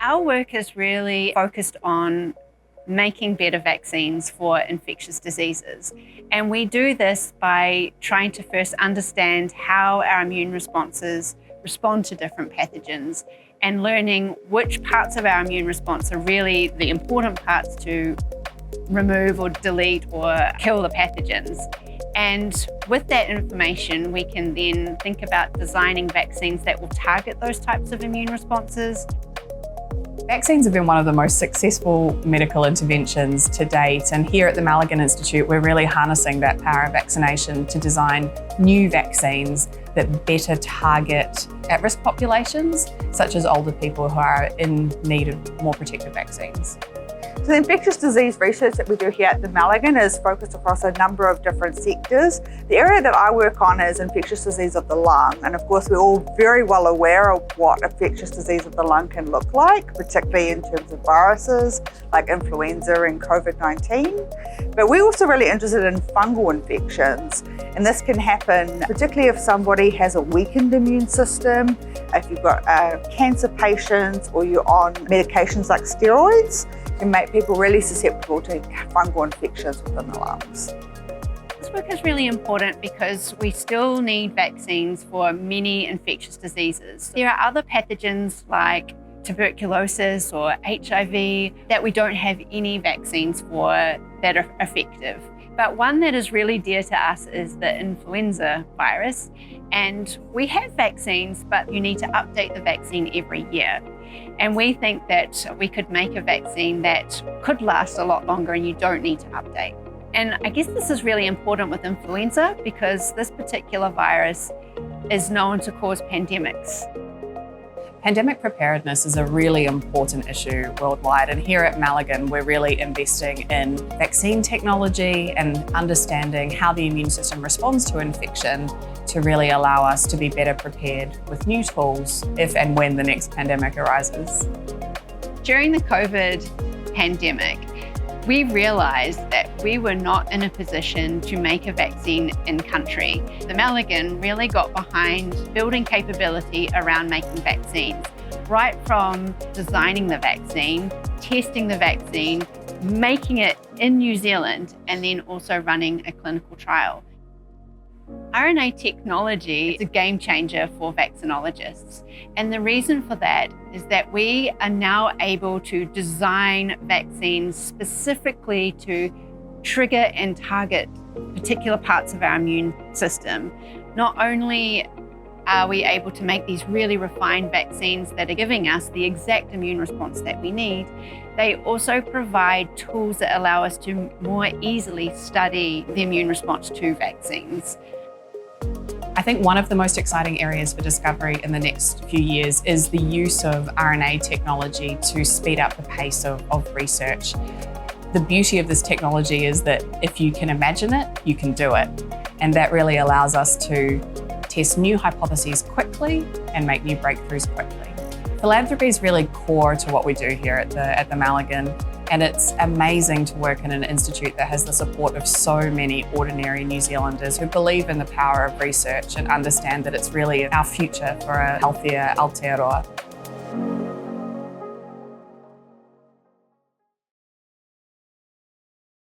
Our work is really focused on making better vaccines for infectious diseases. And we do this by trying to first understand how our immune responses respond to different pathogens and learning which parts of our immune response are really the important parts to remove or delete or kill the pathogens. And with that information, we can then think about designing vaccines that will target those types of immune responses. Vaccines have been one of the most successful medical interventions to date, and here at the Malaghan Institute we're really harnessing that power of vaccination to design new vaccines that better target at-risk populations, such as older people who are in need of more protective vaccines. So the infectious disease research that we do here at the Malaghan is focused across a number of different sectors. The area that I work on is infectious disease of the lung, and of course we're all very well aware of what infectious disease of the lung can look like, particularly in terms of viruses like influenza and COVID-19. But we're also really interested in fungal infections, and this can happen particularly if somebody has a weakened immune system, if you've got cancer patients, or you're on medications like steroids. Can make people really susceptible to fungal infections within the lungs. This work is really important because we still need vaccines for many infectious diseases. There are other pathogens like tuberculosis or HIV that we don't have any vaccines for that are effective. But one that is really dear to us is the influenza virus. And we have vaccines, but you need to update the vaccine every year. And we think that we could make a vaccine that could last a lot longer and you don't need to update. And I guess this is really important with influenza because this particular virus is known to cause pandemics. Pandemic preparedness is a really important issue worldwide, and here at Malaghan we're really investing in vaccine technology and understanding how the immune system responds to infection to really allow us to be better prepared with new tools if and when the next pandemic arises. During the COVID pandemic, we realised that we were not in a position to make a vaccine in country. The Malaghan really got behind building capability around making vaccines, right from designing the vaccine, testing the vaccine, making it in New Zealand, and then also running a clinical trial. RNA technology is a game changer for vaccinologists. And the reason for that is that we are now able to design vaccines specifically to trigger and target particular parts of our immune system. Not only are we able to make these really refined vaccines that are giving us the exact immune response that we need, they also provide tools that allow us to more easily study the immune response to vaccines. I think one of the most exciting areas for discovery in the next few years is the use of RNA technology to speed up the pace of research. The beauty of this technology is that if you can imagine it, you can do it. And that really allows us to test new hypotheses quickly and make new breakthroughs quickly. Philanthropy is really core to what we do here at the Malaghan, and it's amazing to work in an institute that has the support of so many ordinary New Zealanders who believe in the power of research and understand that it's really our future for a healthier Aotearoa.